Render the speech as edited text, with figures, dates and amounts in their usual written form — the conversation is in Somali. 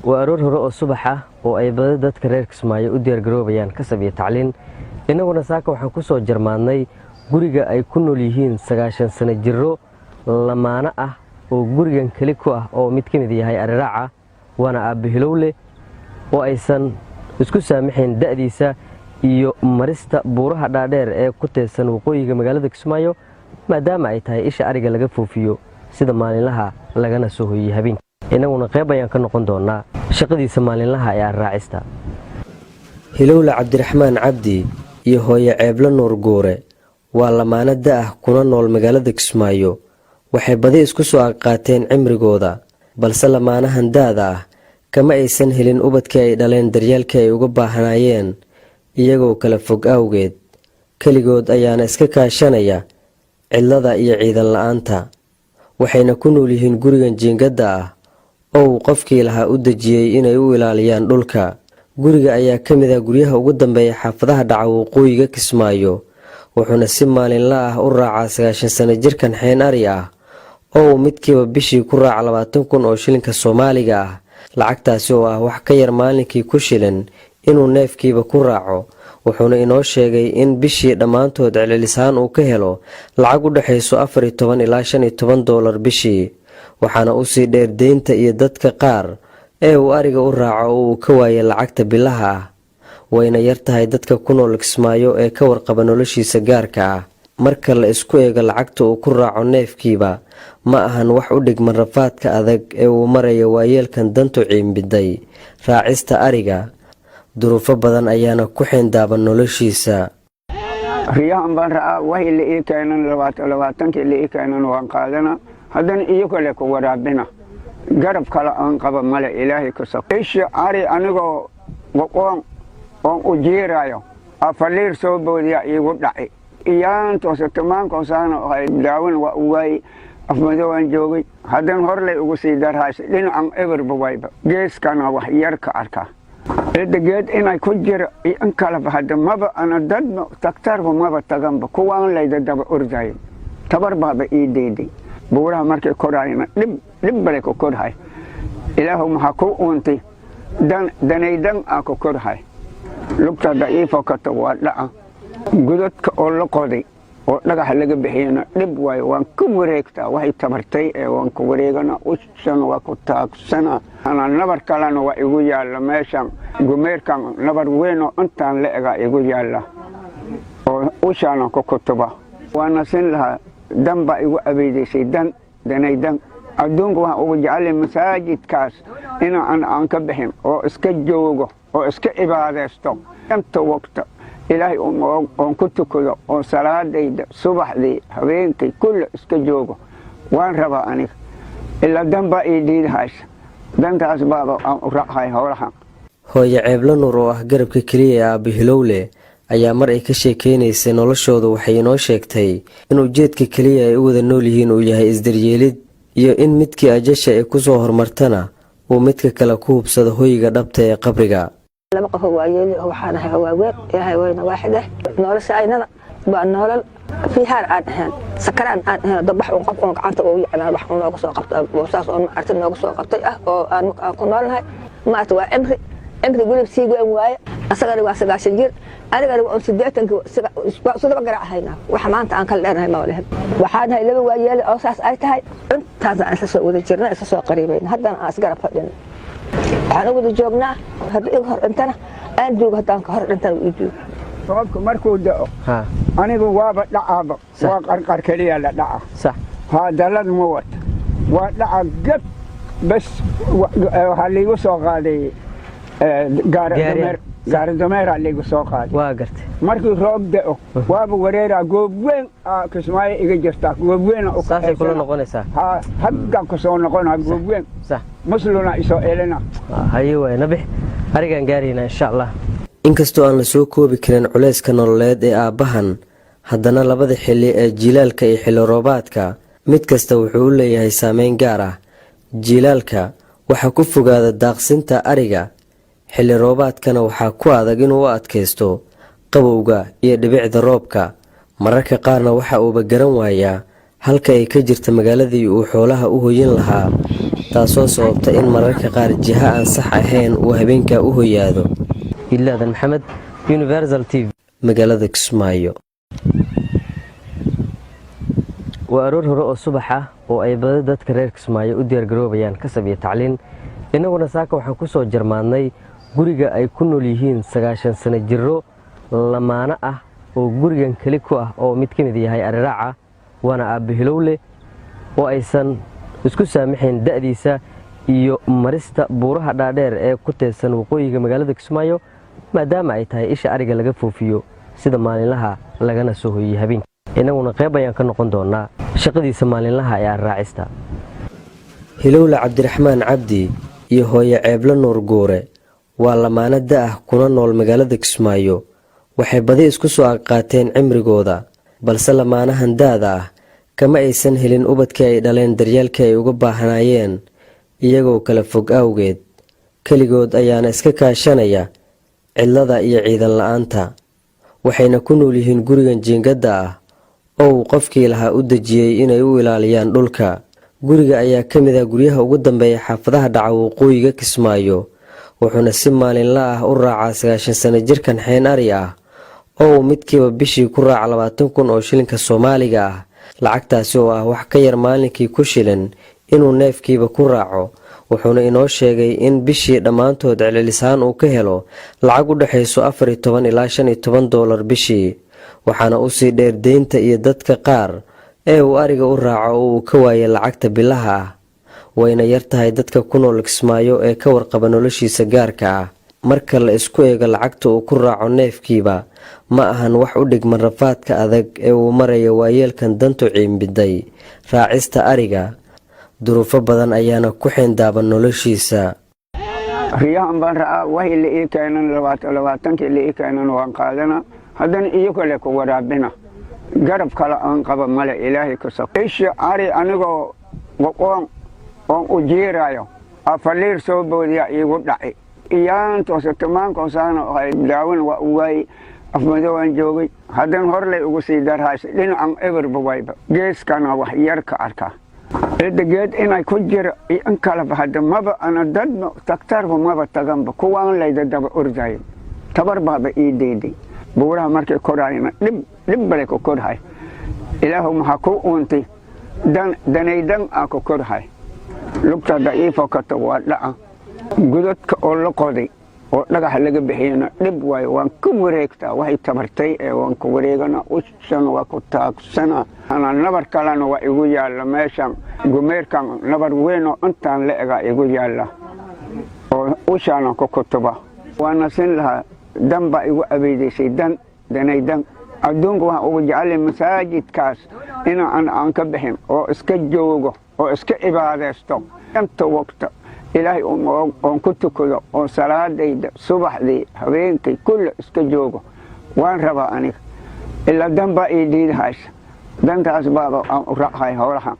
وأرور هراء الصبح وأي بدأت كرير كسماية ودير جروبيان كسب يتعلن إنه نساك وحنكسو جرماني guriga ay ku nool yihiin 9 sano jiro lamaana ah oo gurigan kali ku ah oo mid kamid yahay arraaca wana aabihilowle oo aysan isku saamixin da'diisa iyo marista buuraha dhaadheer ee ku teesan waqooyiga magaalada Kismaayo maadaama ay tahay isha ariga laga foofiyo sida maalinlaha lagana soo hoyay habeen inaguna qayb ayaan ka noqon doonaa shaqadiisa maalinlaha ee raacista Hilowle Cabdiraxmaan Cabdi iyo hooyo Ceebla Nuur Goore waa lamaana ah kuna nool magaalada Kismaayo waxay badi isku soo qaateen cimrigooda balse lamaanahan daada ah kama aysan helin ubadkii ay dhaleen daryeelkii ay uga baahanayeen iyagoo kala fog awgeed kaligood ayaana iska kaashanaya cidlada iyo ciidan la'aanta waxayna ku nool yihiin gurigan jiingada ah oo qofkii lahaa u dajiyay inay u ilaaliyaan dhulka guriga ayaa kamid ah guryaha ugu dambeeya xaafadaha dhaca waqooyiga Kismaayo wuxuuna si maalinla ah u raacaa 9 sano jirkan xeen ari ah oo midkiiba bishii ku raaca 20,000 oo shilinka Soomaaliga ah lacagtaasi oo ah wax ka yar maalinkii ku shilin inuu neefkiiba ku raaco wuxuuna inoo sheegay in bishii dhamaantood celilisaan uu ka helo lacag u dhaxayso 14 ilaa 15 dollar bishii waxaana u sii dheer deynta iyo dadka qaar ee uu ariga u raaco oo uu ka waayay lacagta bilaha ah wayna yartahay dadka ku nool Kismaayo ee ka warqaba noloshiisa gaarka ah marka la isku eego lacagta uu ku raaco neefkiiba ma ahan wax u dhigman rafaadka adag ee uu marayo waayeelkan dantu ciimbiday raacista ariga duruufo badan ayaana ku xindaaban noloshiisa riyahan baan raa way la ii keenan 20 la ii keenan waan qaadana hadan iyo kale ku waraabina garab kala aan qaba male ilaahay ku saqeesh ari anigoo waqoon oo u jeerayo afaliir soo boodiya igu dhacay iyaan toosatmaan koosana ay daawan way afmado aan joogay hadan hor lay ugu sii darhaas dhinacan ever bawayba geeskana wax yar ka arka edegeed inay ku jiro in kala bahada maba ana dad taktar maba taganba kuwaan layda daba orday tabar baaba ii deeday buuraha markay korayna dib bale ku korhay ilaahu ma ku untay danaydan ku korhay lugta daciifo ka tawaada gudadka oo la qoday oo dhagax laga bixiyana dib way waan ku wareegtaa waxay tabartay ee waan ku wareegana ushan waa ku taagsana ana nabar kalena waa igu yaala meeshan gumeerkan nabar weyn oo intaan la ega igu yaala oo ushana ku kutuba waana sin laha damba igu abeedeysay danaydan adduunku waxa ugu jecel masaajidkaas aan ka bixin oo iska joogo oo iska ibaadeysto inta waqti ilaahay oo ku tukado oo salaadayda subaxdii habeenkii kullu iska joogo waan rabaa aniga ila damba ii diidahays dantaas baaba aan u raacay howlahan hooyo Ceebla Nuur oo ah garabka kaliya ee Aabihilowle ayaa mar ay ka sheekeynaysa noloshooda waxay inoo sheegtay in ujeedka kaliya ay u wada nool yihiin uu yahay isdaryeelid iyo in midkii ajasha ay ku soo hormartana uu midka kale ku hubsado hoyga dhabta ee qabriga lama qof waayeel waxaana hawaaweed yahay wayna waaxida nolosha aynana baa nolol fiihaan aan ahaan sakaraan aan ahaan dabax oo qof oo gacanta oo yacnaa wax nooga soo qabtay boosaas oo arta nooga soo qabtay oo aan ku noolnahay maanta waa cimri gulib sii go'an waaye asagana waa 9 jir anigana waa 80 sida garacayna waxa maanta aan kala dheernahay ma walaah waxaan hay laba waayeel oo saas ay tahay intaas aan isla soo wada jirnaa isla soo qariibayna haddana aan isgarab fadhina waxaan ugu joognaa haddii hor intana aan joogo haddaan ka hor intana u joogo sababku markuu da'o anigu waaba dhacaaba waa qarqar kaliya la dhaca sax dalad ma wad waa dhaca gab bas waxa liigu soo qaaday gaar dameer liigu soo qaaday waa gartay markii roob da'o waaba wareera goob weyn Kismaayo iga jirta goob weyn oo saasay kula noqonaysaa hadda ku soo noqonaa goob weyn sax musluna isoo eelena hayo way nabix arigan gaarina insha Allah inkastoo aan la soo koobi karin culayska nololeed ee aabahan haddana labada xilli ee jilaalka iyo xilli roobaadka mid kasta wuxuu u leeyahay saameyn gaar ah jilaalka waxa ku fogaada daaqsinta ariga xilli roobaadkana waxa ku adag inuu u adkaysto qabowga iyo dhibicda roobka mararka qaarna waxa uu garan waayaa halka ay ka jirta magaaladii uu xoolaha u hoyin lahaa, taasoo sababta in mararka qaar jiha aan sax ahayn uu habeenkaa u hoyaado. Ilaadan Maxamed, Universal TV, magaalada Kismaayo. waa aroor hore oo subax ah oo ay badi dadka reer Kismaayo u diyaargaroobayaan kasab iyo tacliin. Innaguna saaka waxaan ku soo jarmaadnay guriga ay ku nool yihiin 90 sano jiro lamaana ah oo gurigan kali ku ah oo mid ka mid yahay Ariraaca, waana Aabe Hilowle oo aysan isku saamixin da'diisa iyo marista buuraha dhaadheer ee ku teesan waqooyiga magaalada Kismaayo, maadaama ay tahay isha ariga laga foofiyo sida maalinlaha lagana soo hoyay habeenkii. Innaguna qayb ayaan ka noqon doonaa shaqadiisa maalinlaha ee raacista. Hilowle Cabdiraxmaan Cabdi iyo hooyo Ceebla Nuur Guure waa lamaana da' kuna nool magaalada Kismaayo. Waxay badi isku soo qaateen cimrigooda, balse lamaanahan da'da ah kama aysan helin ubadkii ay dhaleen daryeelkii ay uga baahnaayeen, iyagoo kala fog awgeed. Kaligood ayaana iska kaashanaya cidlada iyo ciidan la'aanta, waxayna ku nool yihiin gurigan jiingada ah oo qofkii lahaa u dajiyay inay u ilaaliyaan dhulka. Guriga ayaa ka mid ah guryaha ugu dambeeya xaafadaha dhaca waqooyiga Kismaayo, wuxuuna si maalinla ah u raacaa 90 sano jirkan xeen ari ah oo midkiiba bishii ku raaca 20,000 oo shilinka Soomaaliga ah. Lacagtaasi oo ah wax ka yar maalinkii ku shilin inuu neefkiiba ku raaco, wuxuuna inoo sheegay in bishii dhammaantood celcelisaan uu ka helo lacag u dhaxayso $14 ilaa $15 bishii, waxaana u sii dheer deynta iyo dadka qaar ee uu ariga u raaco oo uu ka waayay lacagta bilaha ah. Wayna yar tahay dadka ku nool Kismaayo ee ka warqaba noloshiisa gaarka ah. Marka la isku eego lacagta uu ku raaco neefkiiba, ma ahan wax u dhigman rafaadka adag ee uu marayo waayeelkan dantu ciimbiday raacista ariga. duruufo badan ayaana ku xeendaaban noloshiisa. riyahan baan ra'aa wahi la ii keenan 20 la ii keenan waan qaadana, haddana iyo kale ku waraabina. garab kale aan qaba male, ilaahay ku saq. isha ari anigoo waqoon oo u jiirayo afaliir soo boodiya igu dhacay. iyaan toosatamaanko saana ay daawin waa way afmadowaan joogay, haddana hor lay ugu sii darhaysay dhinacan eberba wayba geeskana wax yar ka arkaa. geed inay ku jiro in kala bahada maba ana dadno taktarba maba taganba kuwaan layda daba ordayo tabar baaba ii deeday. buuraha markay korayna dhib bale ku korhay. ilaahu maxaa ku uuntay danaydan aa ku korhay. lugta daciifo ka tago waa dhaca. gudadka oo la qoday oo dhagax laga bixiyana dhib waayo, waan ku wareegtaa waxay tabartay ee waan ku wareegana ushana waa ku taagsana. ana nabar kalena waa igu yaalla meeshan gumeerkan nabar weyn oo intaan la ega igu yaalla oo ushana ku kutuba. waana sin lahaa dan baa igu abeedaysay danaydan. adduunka waxaan ugu jeclay masaajidkaas inaan aan ka bixin oo iska joogo oo iska cibaadaysto inta waqta ilaahay oon ku tukado oo salaadayda subaxdii habeenkii kulle iska joogo waan rabaa aniga. ilaa dan baa ii diidahaysa, dantaas baaba aan u raacahay howlahan.